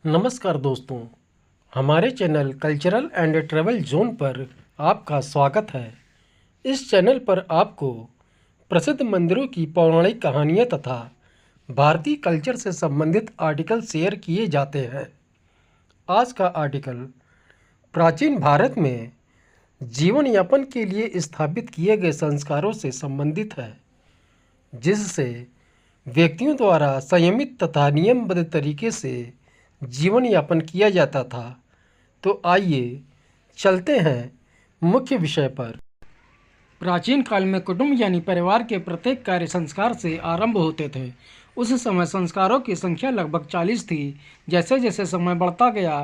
नमस्कार दोस्तों, हमारे channel cultural and travel zone पर आपका स्वागत है। इस चैनल पर आपको प्रसिद्ध मंदिरों की पौराणिक कहानियाँ तथा भारतीय कल्चर से संबंधित आर्टिकल शेयर किए जाते हैं। आज का आर्टिकल प्राचीन भारत में जीवन यापन के लिए स्थापित किए गए संस्कारों से संबंधित है, जिससे व्यक्तियों द्वारा संयमित तथा नियमबद्ध तरीके से जीवन यापन किया जाता था। तो आइए चलते हैं मुख्य विषय पर। प्राचीन काल में कुटुंब यानी परिवार के प्रत्येक कार्य संस्कार से आरंभ होते थे। उस समय संस्कारों की संख्या लगभग 40 थी। जैसे जैसे समय बढ़ता गया,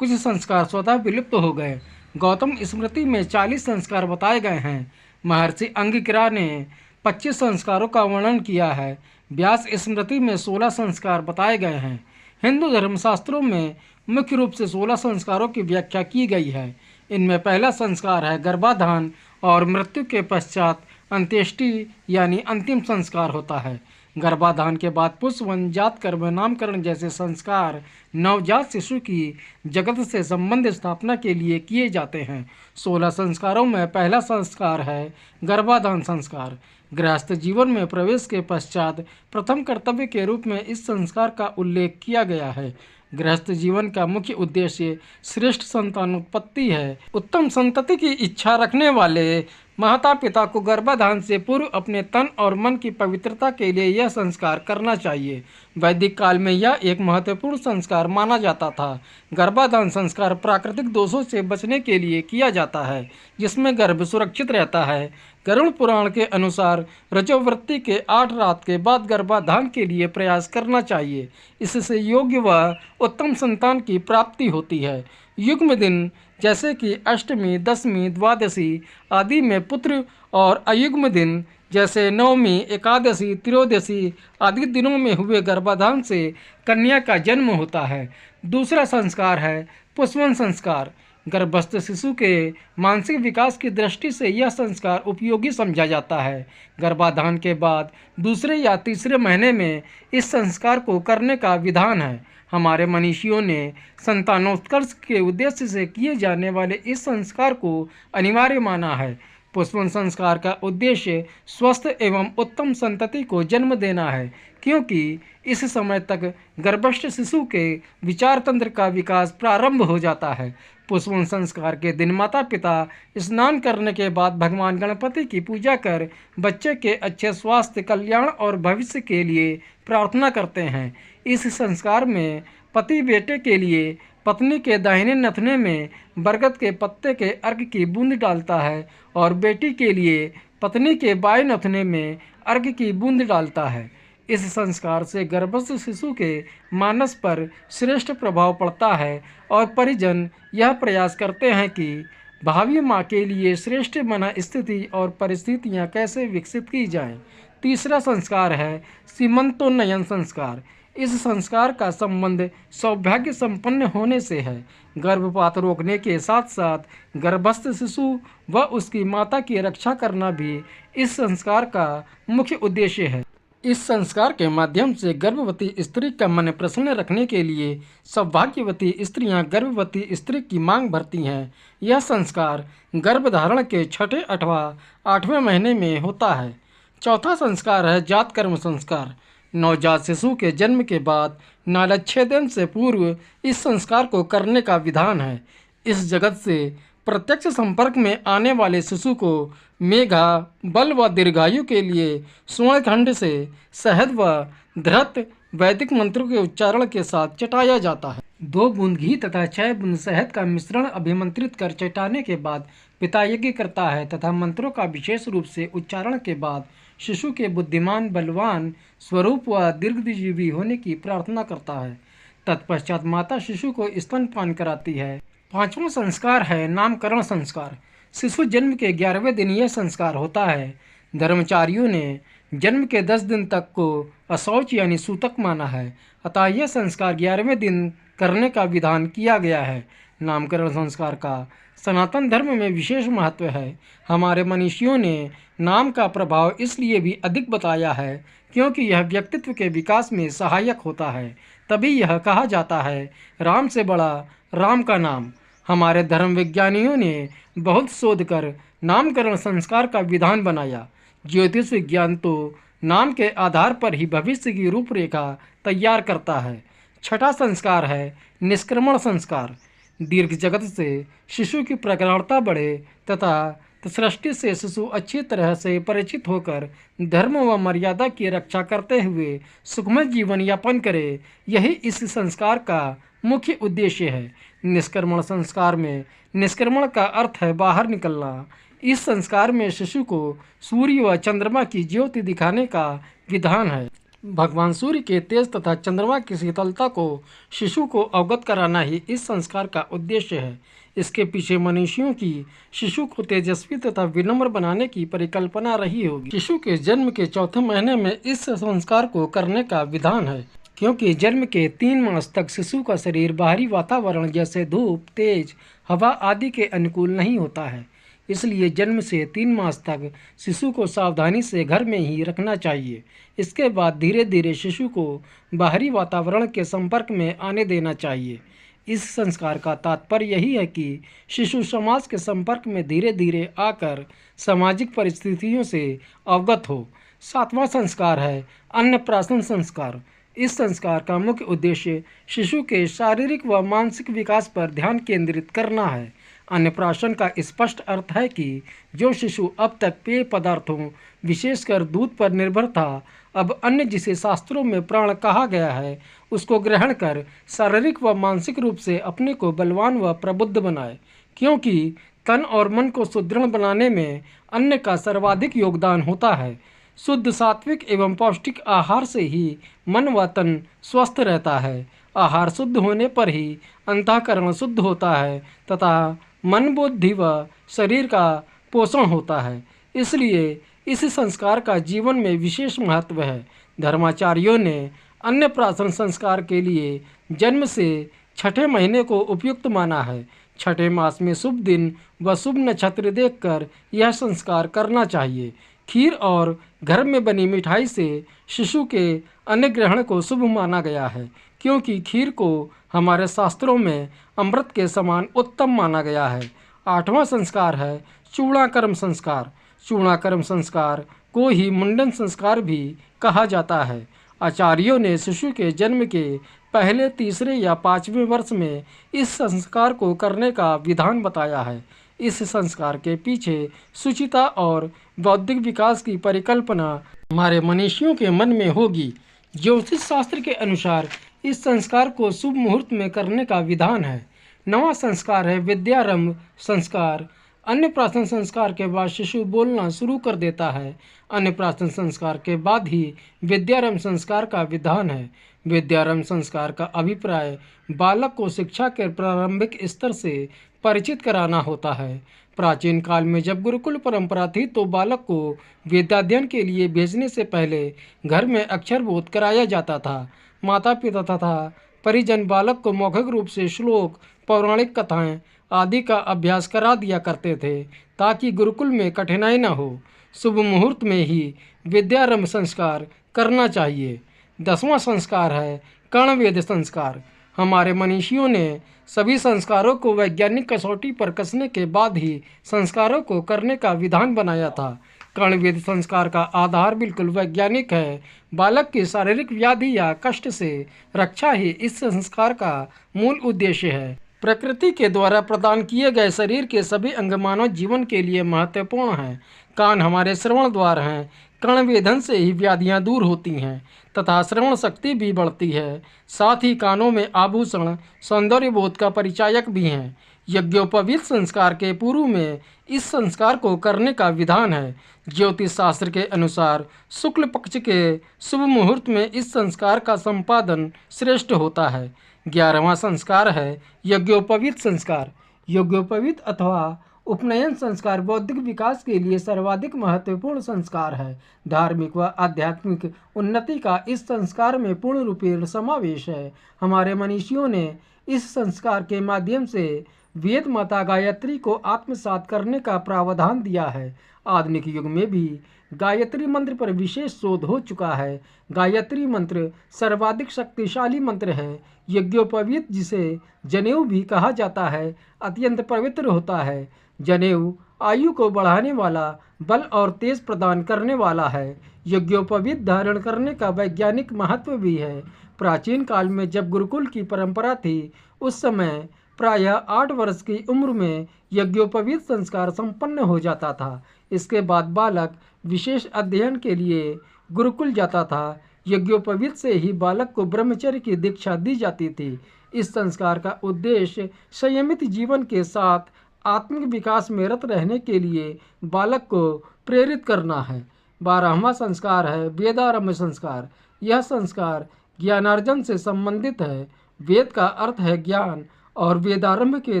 कुछ संस्कार स्वतः विलुप्त हो गए। गौतम स्मृति में 40 संस्कार बताए गए हैं। महर्षि अंगिरा ने 25 संस्कारों का वर्णन किया है। व्यास स्मृति में 16 संस्कार बताए गए हैं। हिंदू धर्मशास्त्रों में मुख्य रूप से 16 संस्कारों की व्याख्या की गई है। इनमें पहला संस्कार है गर्भाधान और मृत्यु के पश्चात अंत्येष्टि यानी अंतिम संस्कार होता है। गर्भाधान के बाद पुष्पवन, जातकर्म, नामकरण जैसे संस्कार नवजात शिशु की जगत से संबंध स्थापना के लिए किए जाते हैं। 16 संस्कारों में पहला संस्कार है गर्भाधान संस्कार। गृहस्थ जीवन में प्रवेश के पश्चात प्रथम कर्तव्य के रूप में इस संस्कार का उल्लेख किया गया है। गृहस्थ जीवन का मुख्य उद्देश्य श्रेष्ठ संतानोत्पत्ति है। उत्तम संतति की इच्छा रखने वाले माता पिता को गर्भाधान से पूर्व अपने तन और मन की पवित्रता के लिए यह संस्कार करना चाहिए। वैदिक काल में यह एक महत्वपूर्ण संस्कार माना जाता था। गर्भाधान संस्कार प्राकृतिक दोषों से बचने के लिए किया जाता है, जिसमें गर्भ सुरक्षित रहता है। गरुड़ पुराण के अनुसार रजोवृत्ति के 8 रात के बाद गर्भाधान के लिए प्रयास करना चाहिए। इससे योग्य व उत्तम संतान की प्राप्ति होती है। युग्म दिन जैसे कि अष्टमी, दशमी, द्वादशी आदि में पुत्र और अयुग्म दिन जैसे नवमी, एकादशी, त्रयोदशी आदि दिनों में हुए गर्भाधान से कन्या का जन्म होता है। दूसरा संस्कार है पुष्पवन संस्कार। गर्भस्थ शिशु के मानसिक विकास की दृष्टि से यह संस्कार उपयोगी समझा जाता है। गर्भाधान के बाद दूसरे या तीसरे महीने में इस संस्कार को करने का विधान है। हमारे मनीषियों ने संतानोत्कर्ष के उद्देश्य से किए जाने वाले इस संस्कार को अनिवार्य माना है। पुष्पवन संस्कार का उद्देश्य स्वस्थ एवं उत्तम संतति को जन्म देना है, क्योंकि इस समय तक गर्भस्थ शिशु के विचार तंत्र का विकास प्रारंभ हो जाता है। पुष्पवन संस्कार के दिन माता पिता स्नान करने के बाद भगवान गणपति की पूजा कर बच्चे के अच्छे स्वास्थ्य, कल्याण और भविष्य के लिए प्रार्थना करते हैं। इस संस्कार में पति बेटे के लिए पत्नी के दाहिने नथुने में बरगद के पत्ते के अर्घ की बूंद डालता है और बेटी के लिए पत्नी के बाएं नथुने में अर्घ की बूंद डालता है। इस संस्कार से गर्भस्थ शिशु के मानस पर श्रेष्ठ प्रभाव पड़ता है और परिजन यह प्रयास करते हैं कि भावी माँ के लिए श्रेष्ठ मन स्थिति और परिस्थितियाँ कैसे विकसित की जाएं। तीसरा संस्कार है सीमंतोन्नयन संस्कार। इस संस्कार का संबंध सौभाग्य संपन्न होने से है। गर्भपात रोकने के साथ साथ गर्भस्थ शिशु व उसकी माता की रक्षा करना भी इस संस्कार का मुख्य उद्देश्य है। इस संस्कार के माध्यम से गर्भवती स्त्री का मन प्रसन्न रखने के लिए सौभाग्यवती स्त्रियां गर्भवती स्त्री की मांग भरती हैं। यह संस्कार गर्भधारण के छठे अथवा 8वें महीने में होता है। चौथा संस्कार है जातकर्म संस्कार। नवजात शिशु के जन्म के बाद नालच्छेदन से पूर्व इस संस्कार को करने का विधान है। इस जगत से प्रत्यक्ष संपर्क में आने वाले शिशु को मेघा, बल व दीर्घायु के लिए स्वर्णखंड से शहद व धृत वैदिक मंत्रों के उच्चारण के साथ चटाया जाता है। 2 बूंद घी तथा 6 बूंद शहद का मिश्रण अभिमंत्रित कर चटाने के बाद पिता यज्ञ करता है तथा मंत्रों का विशेष रूप से उच्चारण के बाद शिशु के बुद्धिमान, बलवान स्वरूप व दीर्घजीवी होने की प्रार्थना करता है। तत्पश्चात माता शिशु को स्तनपान कराती है। 5वां संस्कार है नामकरण संस्कार। शिशु जन्म के 11वें दिन यह संस्कार होता है। धर्माचार्यों ने जन्म के 10 दिन तक को अशौच यानी सूतक माना है, अतः यह संस्कार 11वें दिन करने का विधान किया गया है। नामकरण संस्कार का सनातन धर्म में विशेष महत्व है। हमारे मनीषियों ने नाम का प्रभाव इसलिए भी अधिक बताया है क्योंकि यह व्यक्तित्व के विकास में सहायक होता है। तभी यह कहा जाता है, राम से बड़ा राम का नाम। हमारे धर्म विज्ञानियों ने बहुत शोध कर नामकरण संस्कार का विधान बनाया। ज्योतिष विज्ञान तो नाम के आधार पर ही भविष्य की रूपरेखा तैयार करता है। छठा संस्कार है निष्क्रमण संस्कार। दीर्घ जगत से शिशु की प्रगाढ़ता बढ़े तथा सृष्टि से शिशु अच्छी तरह से परिचित होकर धर्म व मर्यादा की रक्षा करते हुए सुखमय जीवन यापन करे, यही इस संस्कार का मुख्य उद्देश्य है। निष्क्रमण संस्कार में निष्क्रमण का अर्थ है बाहर निकलना। इस संस्कार में शिशु को सूर्य व चंद्रमा की ज्योति दिखाने का विधान है। भगवान सूर्य के तेज तथा चंद्रमा की शीतलता को शिशु को अवगत कराना ही इस संस्कार का उद्देश्य है। इसके पीछे मनुष्यों की शिशु को तेजस्वी तथा विनम्र बनाने की परिकल्पना रही होगी। शिशु के जन्म के चौथे महीने में इस संस्कार को करने का विधान है, क्योंकि जन्म के 3 मास तक शिशु का शरीर बाहरी वातावरण जैसे धूप, तेज हवा आदि के अनुकूल नहीं होता है। इसलिए जन्म से 3 मास तक शिशु को सावधानी से घर में ही रखना चाहिए। इसके बाद धीरे धीरे शिशु को बाहरी वातावरण के संपर्क में आने देना चाहिए। इस संस्कार का तात्पर्य यही है कि शिशु समाज के संपर्क में धीरे धीरे आकर सामाजिक परिस्थितियों से अवगत हो। 7वां संस्कार है अन्नप्राशन संस्कार। इस संस्कार का मुख्य उद्देश्य शिशु के शारीरिक व मानसिक विकास पर ध्यान केंद्रित करना है। अन्नप्राशन का स्पष्ट अर्थ है कि जो शिशु अब तक पेय पदार्थों विशेषकर दूध पर निर्भर था, अब अन्न जिसे शास्त्रों में प्राण कहा गया है उसको ग्रहण कर शारीरिक व मानसिक रूप से अपने को बलवान व प्रबुद्ध बनाए, क्योंकि तन और मन को सुदृढ़ बनाने में अन्न का सर्वाधिक योगदान होता है। शुद्ध सात्विक एवं पौष्टिक आहार से ही मन व तन स्वस्थ रहता है। आहार शुद्ध होने पर ही अंतःकरण शुद्ध होता है तथा मन, बुद्धि व शरीर का पोषण होता है। इसलिए इस संस्कार का जीवन में विशेष महत्व है। धर्माचार्यों ने अन्नप्राशन संस्कार के लिए जन्म से 6ठे महीने को उपयुक्त माना है। 6ठे मास में शुभ दिन व शुभ नक्षत्र देखकर यह संस्कार करना चाहिए। खीर और घर में बनी मिठाई से शिशु के अन्न ग्रहण को शुभ माना गया है, क्योंकि खीर को हमारे शास्त्रों में अमृत के समान उत्तम माना गया है। 8वां संस्कार है चूड़ाकर्म संस्कार। चूड़ाकर्म संस्कार को ही मुंडन संस्कार भी कहा जाता है। आचार्यों ने शिशु के जन्म के पहले, तीसरे या 5वें वर्ष में इस संस्कार को करने का विधान बताया है। इस संस्कार के पीछे सुचिता और बौद्धिक विकास की परिकल्पना हमारे मनीषियों के मन में होगी। ज्योतिष शास्त्र के अनुसार इस संस्कार को शुभ मुहूर्त में करने का विधान है। 9वां संस्कार है विद्यारंभ संस्कार। अन्नप्राशन संस्कार के बाद शिशु बोलना शुरू कर देता है। अन्नप्राशन संस्कार के बाद ही विद्यारंभ संस्कार का विधान है। विद्यारंभ संस्कार का अभिप्राय बालक को शिक्षा के प्रारंभिक स्तर से परिचित कराना होता है। प्राचीन काल में जब गुरुकुल परंपरा थी तो बालक को वेदाध्ययन के लिए भेजने से पहले घर में अक्षर बोध कराया जाता था। माता पिता तथा परिजन बालक को मौखिक रूप से श्लोक, पौराणिक कथाएं आदि का अभ्यास करा दिया करते थे, ताकि गुरुकुल में कठिनाई न हो। शुभ मुहूर्त में ही विद्यारंभ संस्कार करना चाहिए। 10वां संस्कार है कर्णवेद संस्कार। हमारे मनीषियों ने सभी संस्कारों को वैज्ञानिक कसौटी पर कसने के बाद ही संस्कारों को करने का विधान बनाया था। कर्णवेद संस्कार का आधार बिल्कुल वैज्ञानिक है। बालक की शारीरिक व्याधि या कष्ट से रक्षा ही इस संस्कार का मूल उद्देश्य है। प्रकृति के द्वारा प्रदान किए गए शरीर के सभी अंग मानव जीवन के लिए महत्वपूर्ण हैं। कान हमारे श्रवण द्वार हैं। कर्णवेधन से ही व्याधियां दूर होती हैं तथा श्रवण शक्ति भी बढ़ती है। साथ ही कानों में आभूषण सौंदर्य बोध का परिचायक भी हैं। यज्ञोपवीत संस्कार के पूर्व में इस संस्कार को करने का विधान है। ज्योतिष शास्त्र के अनुसार शुक्ल पक्ष के शुभ मुहूर्त में इस संस्कार का संपादन श्रेष्ठ होता है। 11वां संस्कार है यज्ञोपवीत संस्कार। यज्ञोपवीत अथवा उपनयन संस्कार बौद्धिक विकास के लिए सर्वाधिक महत्वपूर्ण संस्कार है। धार्मिक व आध्यात्मिक उन्नति का इस संस्कार में पूर्ण रूपेण समावेश है। हमारे मनीषियों ने इस संस्कार के माध्यम से वेद माता गायत्री को आत्मसात करने का प्रावधान दिया है। आधुनिक युग में भी गायत्री मंत्र पर विशेष शोध हो चुका है। गायत्री मंत्र सर्वाधिक शक्तिशाली मंत्र है। यज्ञोपवीत, जिसे जनेऊ भी कहा जाता है, अत्यंत पवित्र होता है। जनेऊ आयु को बढ़ाने वाला, बल और तेज प्रदान करने वाला है। यज्ञोपवीत धारण करने का वैज्ञानिक महत्व भी है। प्राचीन काल में जब गुरुकुल की परंपरा थी, उस समय प्रायः 8 वर्ष की उम्र में यज्ञोपवीत संस्कार संपन्न हो जाता था। इसके बाद बालक विशेष अध्ययन के लिए गुरुकुल जाता था। यज्ञोपवीत से ही बालक को ब्रह्मचर्य की दीक्षा दी जाती थी। इस संस्कार का उद्देश्य संयमित जीवन के साथ आत्मिक विकास में रत रहने के लिए बालक को प्रेरित करना है। 12वां संस्कार है वेदारंभ संस्कार। यह संस्कार ज्ञानार्जन से संबंधित है। वेद का अर्थ है ज्ञान, और वेदारंभ के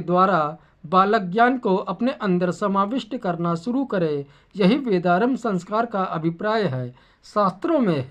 द्वारा बालक ज्ञान को अपने अंदर समाविष्ट करना शुरू करे, यही वेदारंभ संस्कार का अभिप्राय है। शास्त्रों में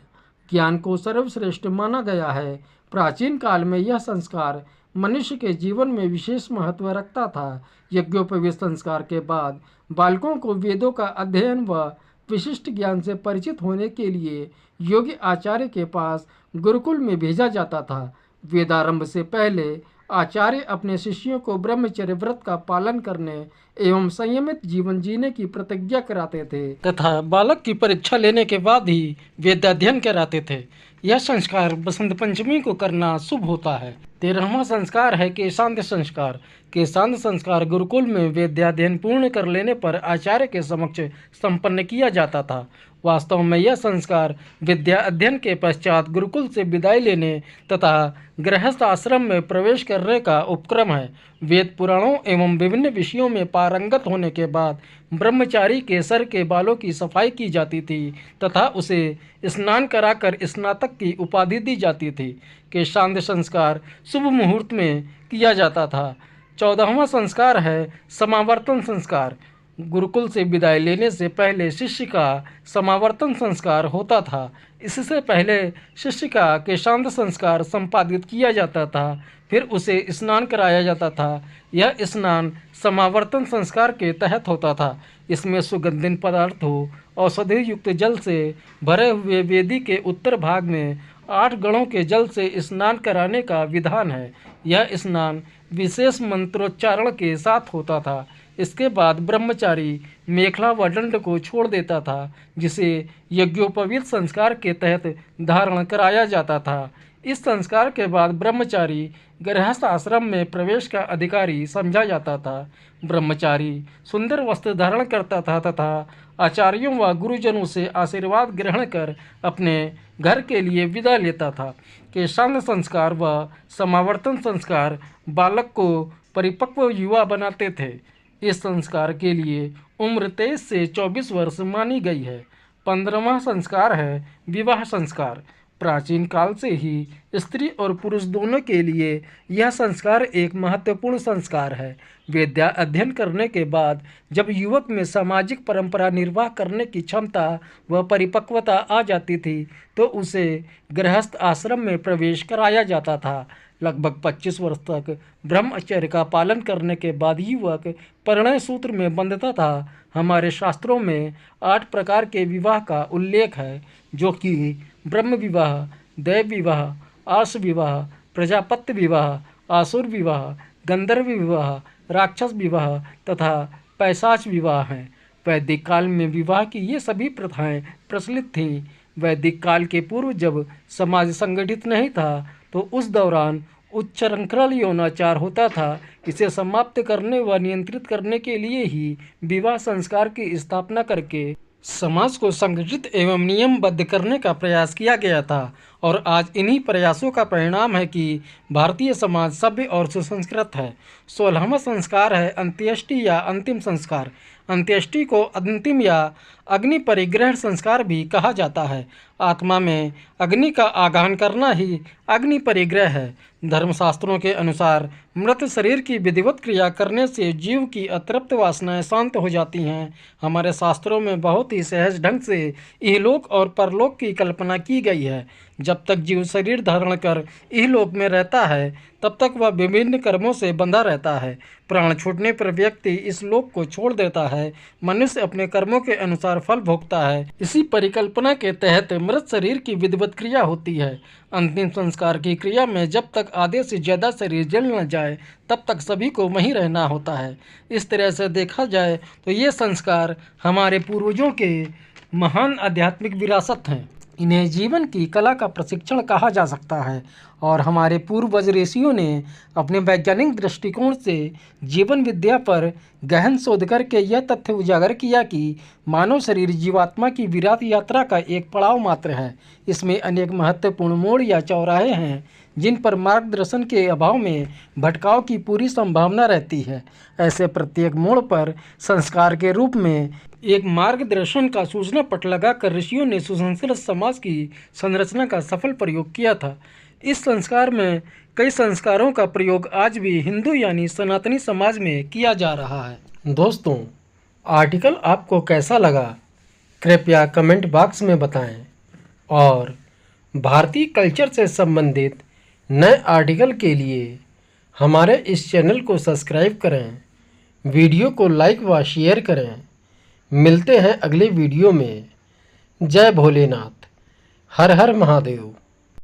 ज्ञान को सर्वश्रेष्ठ माना गया है। प्राचीन काल में यह संस्कार मनुष्य के जीवन में विशेष महत्व रखता था। यज्ञोपवीत संस्कार के बाद बालकों को वेदों का अध्ययन व विशिष्ट ज्ञान से परिचित होने के लिए योग्य आचार्य के पास गुरुकुल में भेजा जाता था। वेदारंभ से पहले आचार्य अपने शिष्यों को ब्रह्मचर्य व्रत का पालन करने एवं संयमित जीवन जीने की प्रतिज्ञा कराते थे तथा बालक की परीक्षा लेने के बाद ही वेदाध्ययन कराते थे। यह संस्कार बसंत पंचमी को करना शुभ होता है। 13वां संस्कार है केशांत संस्कार। केशांत संस्कार गुरुकुल में वेदाध्ययन पूर्ण कर लेने पर आचार्य के समक्ष संपन्न किया जाता था। वास्तव में यह संस्कार विद्या अध्ययन के पश्चात गुरुकुल से विदाई लेने तथा गृहस्थ आश्रम में प्रवेश करने का उपक्रम है। वेद पुराणों एवं विभिन्न विषयों में पारंगत होने के बाद ब्रह्मचारी के सर के बालों की सफाई की जाती थी तथा उसे स्नान कराकर स्नातक की उपाधि दी जाती थी। केशांत संस्कार शुभ मुहूर्त में किया जाता था। 14वां संस्कार है समावर्तन संस्कार। गुरुकुल से विदाई लेने से पहले शिष्य का समावर्तन संस्कार होता था। इससे पहले शिष्य का केशांत संस्कार संपादित किया जाता था, फिर उसे स्नान कराया जाता था। यह स्नान समावर्तन संस्कार के तहत होता था। इसमें सुगंधित पदार्थों औषधि युक्त जल से भरे हुए वेदी के उत्तर भाग में 8 गणों के जल से स्नान कराने का विधान है। यह स्नान विशेष मंत्रोच्चारण के साथ होता था। इसके बाद ब्रह्मचारी मेखला व दंड को छोड़ देता था, जिसे यज्ञोपवीत संस्कार के तहत धारण कराया जाता था। इस संस्कार के बाद ब्रह्मचारी गृहस्थ आश्रम में प्रवेश का अधिकारी समझा जाता था। ब्रह्मचारी सुंदर वस्त्र धारण करता था तथा आचार्यों व गुरुजनों से आशीर्वाद ग्रहण कर अपने घर के लिए विदा लेता था। केशांत संस्कार व समावर्तन संस्कार बालक को परिपक्व युवा बनाते थे। इस संस्कार के लिए उम्र 23 से 24 वर्ष मानी गई है। 15वां संस्कार है विवाह संस्कार। प्राचीन काल से ही स्त्री और पुरुष दोनों के लिए यह संस्कार एक महत्वपूर्ण संस्कार है। विद्या अध्ययन करने के बाद जब युवक में सामाजिक परंपरा निर्वाह करने की क्षमता व परिपक्वता आ जाती थी, तो उसे गृहस्थ आश्रम में प्रवेश कराया जाता था। लगभग 25 वर्ष तक ब्रह्मचर्य का पालन करने के बाद युवक परिणय सूत्र में बंधता था। हमारे शास्त्रों में 8 प्रकार के विवाह का उल्लेख है, जो कि ब्रह्म विवाह, दैव विवाह, आर्ष विवाह, प्रजापत्य विवाह, आसुर विवाह, गंधर्व विवाह, राक्षस विवाह तथा पैशाच विवाह हैं। वैदिक काल में विवाह की ये सभी प्रथाएं प्रचलित थीं। वैदिक काल के पूर्व जब समाज संगठित नहीं था, तो उस दौरान उच्चश्रृंखल यौनाचार होता था। इसे समाप्त करने व नियंत्रित करने के लिए ही विवाह संस्कार की स्थापना करके समाज को संगठित एवं नियमबद्ध करने का प्रयास किया गया था। और आज इन्हीं प्रयासों का परिणाम है कि भारतीय समाज सभ्य और सुसंस्कृत है। 16वां संस्कार है अंत्येष्टि या अंतिम संस्कार। अंत्येष्टि को अंतिम या अग्नि परिग्रहण संस्कार भी कहा जाता है। आत्मा में अग्नि का आगाहन करना ही अग्नि परिग्रह है। धर्मशास्त्रों के अनुसार मृत शरीर की विधिवत क्रिया करने से जीव की अतृप्त वासनाएं शांत हो जाती हैं। हमारे शास्त्रों में बहुत ही सहज ढंग से इहलोक और परलोक की कल्पना की गई है। जब तक जीव शरीर धारण कर इहलोक में रहता है तब तक वह विभिन्न कर्मों से बंधा रहता है। प्राण छूटने पर व्यक्ति इस लोक को छोड़ देता है। मनुष्य अपने कर्मों के अनुसार फल भोगता है। इसी परिकल्पना के तहत मृत शरीर की विधिवत क्रिया होती है। अंतिम संस्कार की क्रिया में जब तक आधे से ज़्यादा शरीर जल न जाए तब तक सभी को वहीं रहना होता है। इस तरह से देखा जाए तो ये संस्कार हमारे पूर्वजों के महान आध्यात्मिक विरासत हैं। इन्हें जीवन की कला का प्रशिक्षण कहा जा सकता है और हमारे पूर्वज ऋषियों ने अपने वैज्ञानिक दृष्टिकोण से जीवन विद्या पर गहन शोध करके यह तथ्य उजागर किया कि मानव शरीर जीवात्मा की विराट यात्रा का एक पड़ाव मात्र है। इसमें अनेक महत्वपूर्ण मोड़ या चौराहे हैं जिन पर मार्गदर्शन के अभाव में भटकाव की पूरी संभावना रहती है। ऐसे प्रत्येक मोड़ पर संस्कार के रूप में एक मार्गदर्शन का सूचना पट लगाकर ऋषियों ने सुसंस्कृत समाज की संरचना का सफल प्रयोग किया था। इस संस्कार में कई संस्कारों का प्रयोग आज भी हिंदू यानी सनातनी समाज में किया जा रहा है। दोस्तों, आर्टिकल आपको कैसा लगा कृपया कमेंट बॉक्स में बताएं और भारतीय कल्चर से संबंधित नए आर्टिकल के लिए हमारे इस चैनल को सब्सक्राइब करें। वीडियो को लाइक व शेयर करें। मिलते हैं अगले वीडियो में। जय भोलेनाथ, हर हर महादेव।